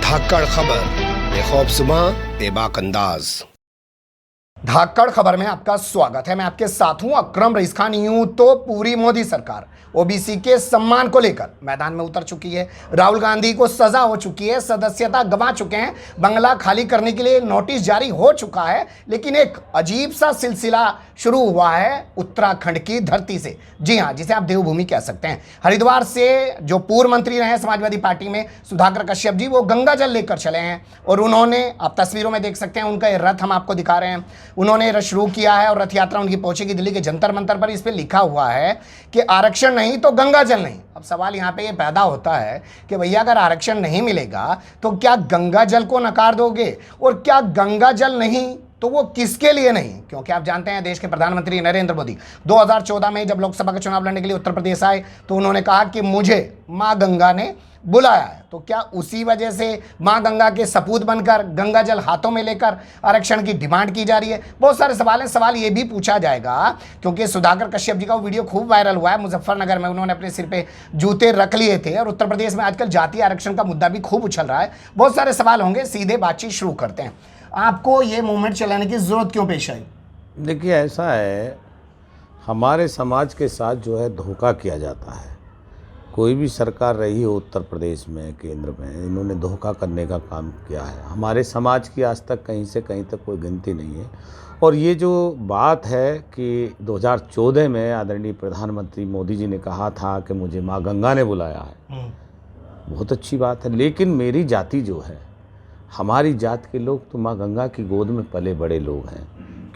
धाकड़ खबर, बेखौफज़ुबां, बेबाक अंदाज। धाकड़ खबर में आपका स्वागत है। मैं आपके साथ हूं अकरम रईस खान। यूं तो पूरी मोदी सरकार ओबीसी के सम्मान को लेकर मैदान में उतर चुकी है। राहुल गांधी को सजा हो चुकी है, सदस्यता गंवा चुके हैं, बंगला खाली करने के लिए नोटिस जारी हो चुका है। लेकिन एक अजीब सा सिलसिला शुरू हुआ है उत्तराखंड की धरती से। जी हां, जिसे आप देवभूमि कह सकते हैं। हरिद्वार से जो पूर्व मंत्री रहे समाजवादी पार्टी में सुधाकर कश्यप जी, वो गंगा जल लेकर चले हैं और उन्होंने, आप तस्वीरों में देख सकते हैं, उनका ये रथ हम आपको दिखा रहे हैं। उन्होंने रथ शुरू किया है और रथ यात्रा उनकी पहुंचेगी दिल्ली के जंतर मंतर पर। इस पर लिखा हुआ है कि आरक्षण नहीं तो गंगा जल नहीं। अब सवाल यहाँ पे ये पैदा होता है कि भैया अगर आरक्षण नहीं मिलेगा तो क्या गंगा जल को नकार दोगे, और क्या गंगा जल नहीं तो वो किसके लिए नहीं? क्योंकि आप जानते हैं देश के प्रधानमंत्री नरेंद्र मोदी 2014 में जब लोकसभा का चुनाव लड़ने के लिए उत्तर प्रदेश आए तो उन्होंने कहा कि मुझे मां गंगा ने बुलाया है। तो क्या उसी वजह से मां गंगा के सपूत बनकर गंगा जल हाथों में लेकर आरक्षण की डिमांड की जा रही है? बहुत सारे सवाल हैं। सवाल ये भी पूछा जाएगा क्योंकि सुधाकर कश्यप जी का वो वीडियो खूब वायरल हुआ है। मुजफ्फरनगर में उन्होंने अपने सिर पे जूते रख लिए थे और उत्तर प्रदेश में आजकल जातीय आरक्षण का मुद्दा भी खूब उछल रहा है। बहुत सारे सवाल होंगे, सीधे बातचीत शुरू करते हैं। आपको ये मूवमेंट चलाने की जरूरत क्यों पेश आई? देखिए, ऐसा है, हमारे समाज के साथ जो है धोखा किया जाता है। कोई भी सरकार रही हो उत्तर प्रदेश में, केंद्र में, इन्होंने धोखा करने का काम किया है। हमारे समाज की आज तक कहीं से कहीं तक कोई गिनती नहीं है। और ये जो बात है कि 2014 में आदरणीय प्रधानमंत्री मोदी जी ने कहा था कि मुझे माँ गंगा ने बुलाया है, बहुत अच्छी बात है। लेकिन मेरी जाति जो है, हमारी जात के लोग तो माँ गंगा की गोद में पले बड़े लोग हैं।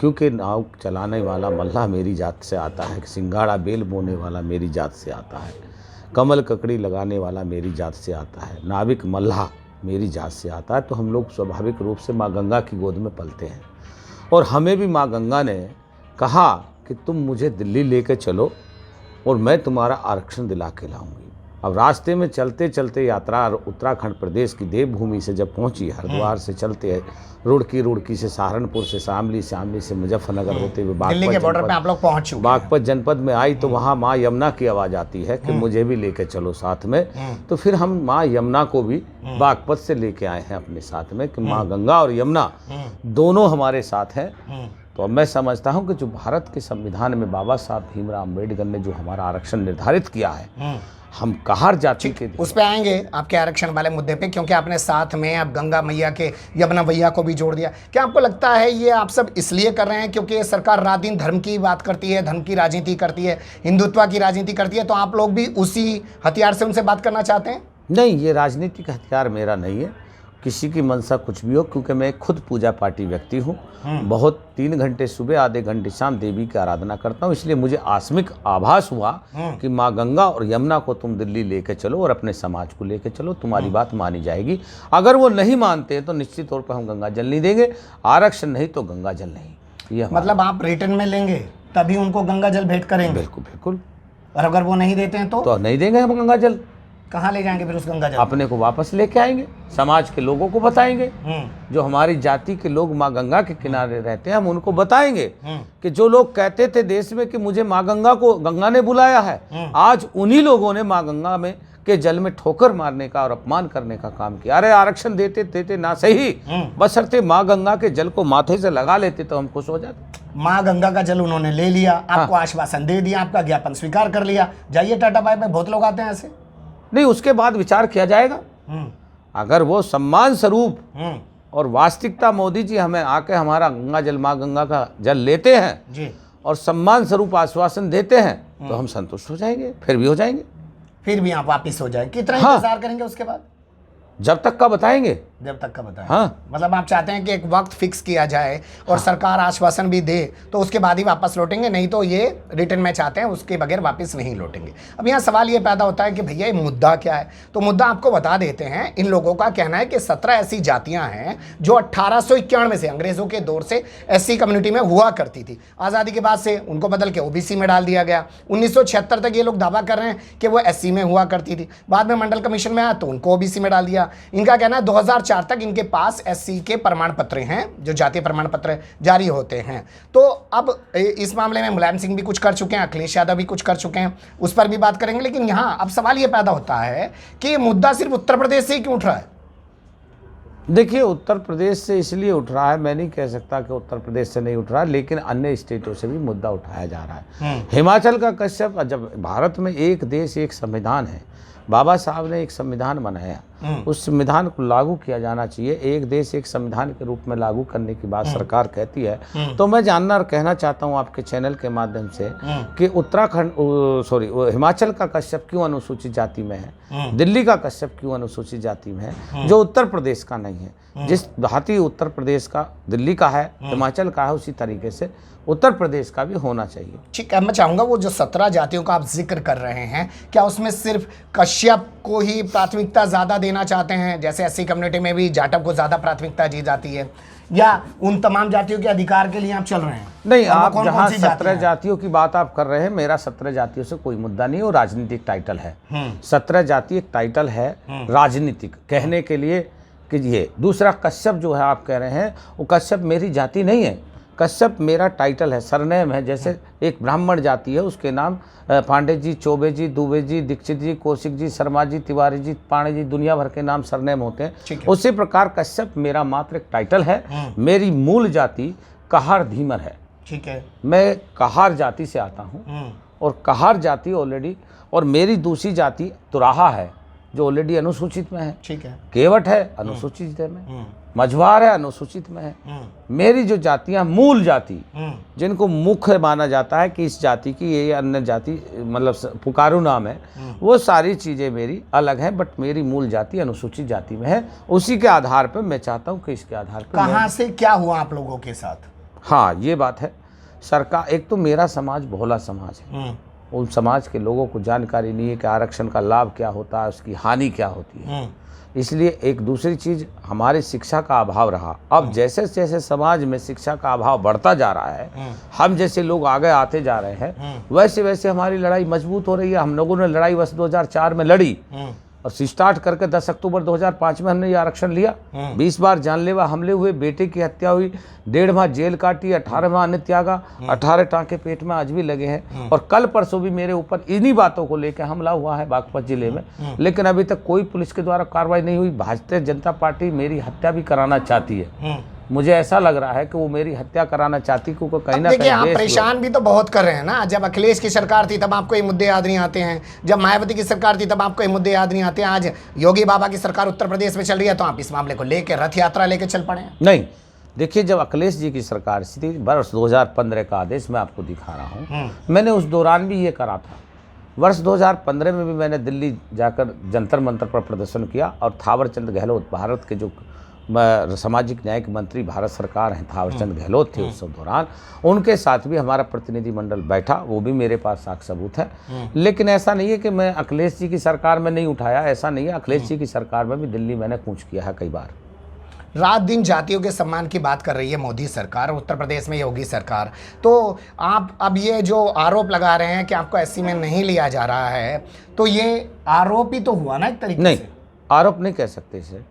क्योंकि नाव चलाने वाला मल्लाह मेरी जात से आता है, सिंगाड़ा बेल बोने वाला मेरी जात से आता है, कमल ककड़ी लगाने वाला मेरी जात से आता है, नाविक मल्लाह मेरी जात से आता है। तो हम लोग स्वाभाविक रूप से माँ गंगा की गोद में पलते हैं। और हमें भी माँ गंगा ने कहा कि तुम मुझे दिल्ली लेके चलो और मैं तुम्हारा आरक्षण दिला के लाऊंगी। अब रास्ते में चलते चलते यात्रा उत्तराखंड प्रदेश की देवभूमि से जब पहुंची, हरिद्वार से चलते रुड़की से सहारनपुर से शामली से मुजफ्फरनगर होते हुए दिल्ली के बॉर्डर पे आप लोग पहुंच चुके हैं। बागपत जनपद में आई तो वहाँ माँ यमुना की आवाज़ आती है कि मुझे भी लेके चलो साथ में। तो फिर हम माँ यमुना को भी बागपत से लेके आए हैं अपने साथ में कि माँ गंगा और यमुना दोनों हमारे साथ हैं। तो अब मैं समझता हूँ कि जो भारत के संविधान में बाबा साहब भीमराव अम्बेडकर ने जो हमारा आरक्षण निर्धारित किया है, हम कहार जाति के, उस पे आएंगे आपके आरक्षण वाले मुद्दे पे, क्योंकि आपने साथ में अब गंगा मैया के यमुना मैया को भी जोड़ दिया। क्या आपको लगता है ये आप सब इसलिए कर रहे हैं क्योंकि ये सरकार रात दिन धर्म की बात करती है, धर्म की राजनीति करती है, हिंदुत्व की राजनीति करती है, तो आप लोग भी उसी हथियार से उनसे बात करना चाहते हैं? नहीं, ये राजनीतिक हथियार मेरा नहीं है। किसी की मनसा कुछ भी हो, क्योंकि मैं खुद पूजा पाठी व्यक्ति हूँ। बहुत 3 घंटे सुबह, आधे घंटे शाम देवी की आराधना करता हूँ। इसलिए मुझे आस्मिक आभास हुआ कि माँ गंगा और यमुना को तुम दिल्ली लेके चलो और अपने समाज को लेके चलो, तुम्हारी बात मानी जाएगी। अगर वो नहीं मानते हैं तो निश्चित तौर पर हम गंगा जल नहीं देंगे। आरक्षण नहीं तो गंगा जल नहीं। ये मतलब आप रिटर्न में लेंगे तभी उनको गंगा जल भेंट करेंगे? बिल्कुल बिल्कुल। और अगर वो नहीं देते हैं तो नहीं देंगे हम गंगा जल। कहाँ ले जाएंगे फिर उस गंगा जल? अपने को वापस लेके आएंगे, समाज के लोगों को बताएंगे। जो हमारी जाति के लोग माँ गंगा के किनारे रहते हैं, हम उनको बताएंगे कि जो लोग कहते थे देश में कि मुझे माँ गंगा ने बुलाया है, आज उन्हीं लोगों ने माँ गंगा में के जल में ठोकर मारने का और अपमान करने का काम किया। अरे आरक्षण देते ना सही, बशर्ते माँ गंगा के जल को माथे से लगा लेते तो हम खुश हो जाते। माँ गंगा का जल उन्होंने ले लिया, आपको आश्वासन दे दिया, आपका ज्ञापन स्वीकार कर लिया, जाइए टाटा बाय बाय। बहुत लोग आते हैं ऐसे। नहीं, उसके बाद विचार किया जाएगा। अगर वो सम्मान स्वरूप और वास्तविकता मोदी जी हमें आके हमारा गंगा जल, माँ गंगा का जल लेते हैं जी, और सम्मान स्वरूप आश्वासन देते हैं तो हम संतुष्ट हो जाएंगे, फिर भी हो जाएंगे। फिर भी आप वापिस हो जाएंगे? कितना इंतजार करेंगे उसके बाद? जब तक का बताएंगे। जब तक का बताएं। हाँ। मतलब आप चाहते हैं कि एक वक्त फिक्स किया जाए और सरकार आश्वासन भी दे तो उसके बाद ही वापस लौटेंगे, नहीं तो ये रिटर्न में चाहते हैं उसके बगैर वापस नहीं लौटेंगे। अब यहाँ सवाल ये पैदा होता है कि भैया ये मुद्दा क्या है? तो मुद्दा आपको बता देते हैं। इन लोगों का कहना है कि 17 ऐसी जातियां हैं जो 1891 से, अंग्रेजों के दौर से एससी कम्युनिटी में हुआ करती थी। आज़ादी के बाद से उनको बदल के ओबीसी में डाल दिया गया। 1976 तक ये लोग दावा कर रहे हैं कि वो एससी में हुआ करती थी, बाद में मंडल कमीशन में आया तो उनको ओबीसी में डाल दिया। इनका कहना है 2004 तक इनके पास एससी के प्रमाण पत्र हैं, जो जातीय प्रमाण पत्र जारी होते हैं। तो अब इस मामले में मुलायम सिंह भी कुछ कर चुके हैं, अखिलेश यादव भी कुछ कर चुके हैं, उस पर भी बात करेंगे। लेकिन यहाँ अब सवाल ये पैदा होता है कि ये मुद्दा सिर्फ उत्तर प्रदेश से ही क्यों उठ रहा है? देखिए, उत्तर प्रदेश से इसलिए उठ रहा है, मैं नहीं कह सकता कि उत्तर प्रदेश से नहीं उठ रहा, लेकिन अन्य स्टेटों से भी मुद्दा उठाया जा रहा है। हिमाचल का कश्यप, जब भारत में एक देश एक संविधान है, बाबा साहब ने एक संविधान बनाया, उस संविधान को लागू किया जाना चाहिए। एक देश एक संविधान के रूप में लागू करने की बात सरकार कहती है, तो मैं जानना और कहना चाहता हूं आपके चैनल के माध्यम से कि हिमाचल का कश्यप क्यों अनुसूचित जाति में है, दिल्ली का कश्यप क्यों अनुसूचित जाति में है, जो उत्तर प्रदेश का नहीं है। जिस भांति उत्तर प्रदेश का दिल्ली का है, हिमाचल का है, उसी तरीके से उत्तर प्रदेश का भी होना चाहिए। ठीक है, मैं चाहूंगा वो जो 17 जातियों का आप जिक्र कर रहे हैं, क्या उसमें सिर्फ कश्यप को ही प्राथमिकता ज़्यादा देना चाहते हैं, जैसे एससी कम्युनिटी में भी जाटव को ज़्यादा प्राथमिकता दी जाती है, या उन तमाम जातियों के अधिकार के लिए आप चल रहे हैं? नहीं, आप जहाँ 17 जातियों की बात आप कर रहे हैं, मेरा 17 जातियों से कोई मुद्दा नहीं, वो राजनीतिक टाइटल है। 17 जाति एक टाइटल है राजनीतिक कहने के लिए कि ये दूसरा कश्यप जो है आप कह रहे हैं, वो कश्यप मेरी जाति नहीं है, कश्यप मेरा टाइटल है, सरनेम है। जैसे एक ब्राह्मण जाति है, उसके नाम पांडे जी, चौबे जी, दुबे जी, दीक्षित जी, कौशिक जी, शर्मा जी, तिवारी जी, पांडे जी, दुनिया भर के नाम सरनेम होते हैं। उसी प्रकार कश्यप मेरा मात्र एक टाइटल है। मेरी मूल जाति कहार धीमर है। ठीक है, मैं कहार जाति से आता हूँ, और कहार जाति ऑलरेडी, और मेरी दूसरी जाति तुराहा है, जो ऑलरेडी अनुसूचित में है। ठीक है, केवट है अनुसूचित में, मझवार है अनुसूचित में है। मेरी जो जातियां मूल जाति, जिनको मुख्य माना जाता है कि इस जाति की ये अन्य जाति मतलब पुकारू नाम है, वो सारी चीज़ें मेरी अलग हैं, बट मेरी मूल जाति अनुसूचित जाति में है। उसी के आधार पर मैं चाहता हूँ कि इसके आधार पर कहाँ से क्या हुआ आप लोगों के साथ? हाँ, ये बात है। सरकार, एक तो मेरा समाज भोला समाज है, उन समाज के लोगों को जानकारी नहीं है कि आरक्षण का लाभ क्या होता है, उसकी हानि क्या होती है। इसलिए एक दूसरी चीज़, हमारी शिक्षा का अभाव रहा। अब जैसे जैसे समाज में शिक्षा का अभाव बढ़ता जा रहा है, हम जैसे लोग आगे आते जा रहे हैं, वैसे वैसे हमारी लड़ाई मजबूत हो रही है। हम लोगों ने लड़ाई वर्ष 2004 में लड़ी, और स्टार्ट करके 10 अक्टूबर 2005 में हमने ये आरक्षण लिया। 20 बार जानलेवा हमले हुए, बेटे की हत्या हुई, 1.5 माह जेल काटी, 18 माह अन्य त्यागा, 18 टाँके पेट में आज भी लगे हैं। और कल परसों भी मेरे ऊपर इन्हीं बातों को लेकर हमला हुआ है बागपत जिले में, लेकिन अभी तक कोई पुलिस के द्वारा कार्रवाई नहीं हुई। भारतीय जनता पार्टी मेरी हत्या भी कराना चाहती है। मुझे ऐसा लग रहा है कि वो मेरी हत्या कराना चाहती, क्योंकि कहीं ना कहीं आप परेशान भी तो बहुत कर रहे हैं ना। जब अखिलेश की सरकार थी तब आपको ये मुद्दे याद नहीं आते हैं, जब मायावती की सरकार थी तब आपको ये मुद्दे याद नहीं आते हैं। आज योगी बाबा की सरकार उत्तर प्रदेश में चल रही है, तो आप इस मामले को लेकर रथ यात्रा लेकर चल पड़े हैं। नहीं, देखिए, जब अखिलेश जी की सरकार थी, वर्ष 2015 का आदेश मैं आपको दिखा रहा हूँ, मैंने उस दौरान भी ये करा था। वर्ष 2015 में भी मैंने दिल्ली जाकर जंतर मंतर पर प्रदर्शन किया, और थावरचंद गहलोत, भारत के जो सामाजिक न्याय के मंत्री भारत सरकार हैं, थावरचंद गहलोत थे उस दौरान, उनके साथ भी हमारा प्रतिनिधिमंडल बैठा, वो भी मेरे पास साक्ष्य सबूत है। लेकिन ऐसा नहीं है कि मैं अखिलेश जी की सरकार में नहीं उठाया, ऐसा नहीं है। अखिलेश जी की सरकार में भी दिल्ली मैंने कूच किया है कई बार। रात दिन जातियों के सम्मान की बात कर रही है मोदी सरकार, उत्तर प्रदेश में योगी सरकार। तो आप अब ये जो आरोप लगा रहे हैं कि आपको एससी में नहीं लिया जा रहा है, तो ये आरोप ही तो हुआ ना एक तरीके से? नहीं, आरोप नहीं कह सकते इसे।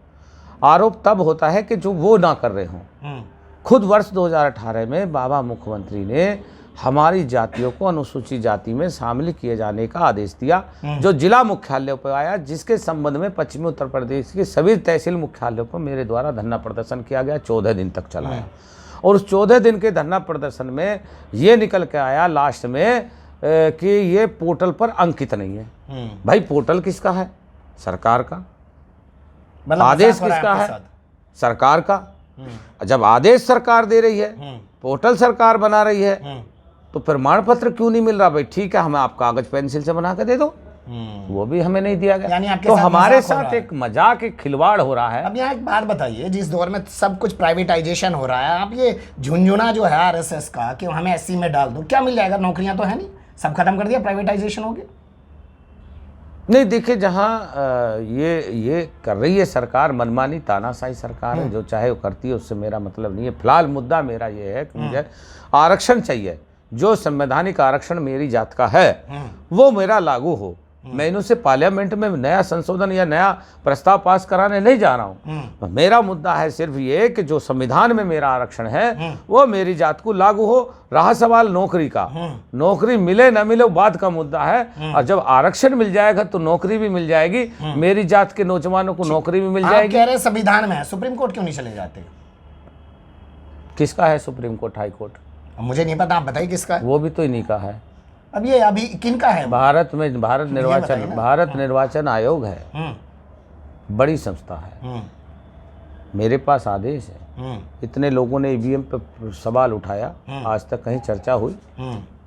आरोप तब होता है कि जो वो ना कर रहे हों। खुद वर्ष 2018 में बाबा मुख्यमंत्री ने हमारी जातियों को अनुसूचित जाति में शामिल किए जाने का आदेश दिया, जो जिला मुख्यालयों पर आया, जिसके संबंध में पश्चिमी उत्तर प्रदेश के सभी तहसील मुख्यालयों पर मेरे द्वारा धरना प्रदर्शन किया गया। 14 दिन तक चला है, और उस 14 दिन के धरना प्रदर्शन में ये निकल के आया लास्ट में कि ये पोर्टल पर अंकित नहीं है। भाई, पोर्टल किसका है? सरकार का। आदेश किसका है? सरकार का। जब आदेश सरकार दे रही है, पोर्टल सरकार बना रही है, तो प्रमाण पत्र क्यों नहीं मिल रहा? भाई ठीक है, हमें आप कागज पेंसिल से बना के दे दो, वो भी हमें नहीं दिया गया। तो हमारे साथ एक मजाक, एक खिलवाड़ हो रहा है। अब यहाँ एक बात बताइए, जिस दौर में सब कुछ प्राइवेटाइजेशन हो रहा है, आप ये झुंझुना जो है आरएसएस का कि हमें एससी में डाल दो, क्या मिल जाएगा? नौकरियां तो है नहीं, सब खत्म कर दिया, प्राइवेटाइजेशन हो गया। नहीं, देखिए, जहाँ ये कर रही है सरकार, मनमानी तानाशाही सरकार है, जो चाहे वो करती है, उससे मेरा मतलब नहीं है। फिलहाल मुद्दा मेरा ये है कि मुझे आरक्षण चाहिए, जो संवैधानिक आरक्षण मेरी जात का है वो मेरा लागू हो। मैं इन्हों से पार्लियामेंट में नया संशोधन या नया प्रस्ताव पास कराने नहीं जा रहा हूँ। मेरा मुद्दा है सिर्फ ये कि जो संविधान में मेरा आरक्षण है वो मेरी जात को लागू हो। रहा सवाल नौकरी का, नौकरी मिले न मिले वो बात का मुद्दा है, और जब आरक्षण मिल जाएगा तो नौकरी भी मिल जाएगी, मेरी जात के नौजवानों को नौकरी भी मिल आप जाएगी। कह रहे संविधान में है, सुप्रीम कोर्ट क्यों नहीं चले जाते? किसका है सुप्रीम कोर्ट, हाई कोर्ट? मुझे नहीं पता, आप बताइए किसका है। वो भी तो इन्हीं का है। अब ये अभी किनका है? भारत में भारत निर्वाचन आयोग है, बड़ी संस्था है। मेरे पास आदेश है। इतने लोगों ने ईवीएम पे सवाल उठाया, आज तक कहीं चर्चा हुई?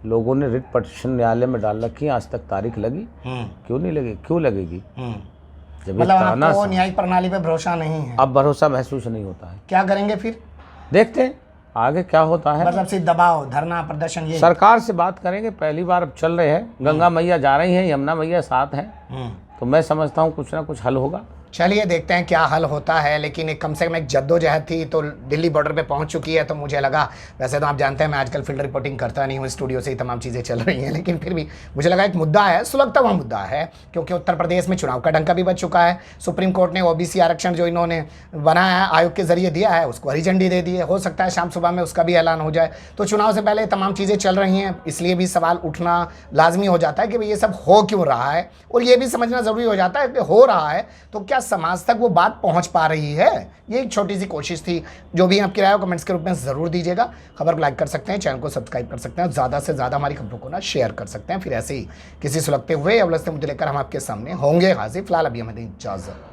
लोगों ने रिट पिटीशन न्यायालय में डाल रखी, आज तक तारीख लगी? क्यों नहीं लगी? क्यों लगेगी? जब मतलब आपको न्यायिक प्रणाली पे भरोसा नहीं है? अब भरोसा महसूस नहीं होता है। क्या करेंगे फिर? देखते हैं आगे क्या होता है। मतलब सिर्फ दबाव, धरना, प्रदर्शन? ये सरकार से बात करेंगे, पहली बार अब चल रहे हैं, गंगा मैया जा रही हैं, यमुना मैया साथ हैं, तो मैं समझता हूँ कुछ ना कुछ हल होगा। चलिए देखते हैं क्या हल होता है, लेकिन एक कम से कम एक जद्दोजहद थी तो दिल्ली बॉर्डर पे पहुंच चुकी है। तो मुझे लगा, वैसे तो आप जानते हैं मैं आजकल फील्ड रिपोर्टिंग करता नहीं हूं, स्टूडियो से ही तमाम चीज़ें चल रही हैं, लेकिन फिर भी मुझे लगा एक मुद्दा है, सुलगता हुआ मुद्दा है, क्योंकि उत्तर प्रदेश में चुनाव का डंका भी बच चुका है। सुप्रीम कोर्ट ने ओबीसी आरक्षण जो इन्होंने बनाया है, आयोग के जरिए दिया है, उसको हरी झंडी दे दी है। हो सकता है शाम सुबह में उसका भी ऐलान हो जाए। तो चुनाव से पहले तमाम चीज़ें चल रही हैं, इसलिए भी सवाल उठना लाजमी हो जाता है कि भाई ये सब हो क्यों रहा है, और ये भी समझना ज़रूरी हो जाता है कि हो रहा है तो क्या समाज तक वो बात पहुंच पा रही है। ये एक छोटी सी कोशिश थी। जो भी आपकी राय हो कमेंट्स के रूप में जरूर दीजिएगा। खबर को लाइक कर सकते हैं, चैनल को सब्सक्राइब कर सकते हैं, ज़्यादा से ज़्यादा हमारी खबरों को ना शेयर कर सकते हैं। फिर ऐसे ही किसी सुलगते हुए या उलझते मुद्दे लेकर हम आपके सामने होंगे हाजिर। फिलहाल अभी हमें दें इजाज़त।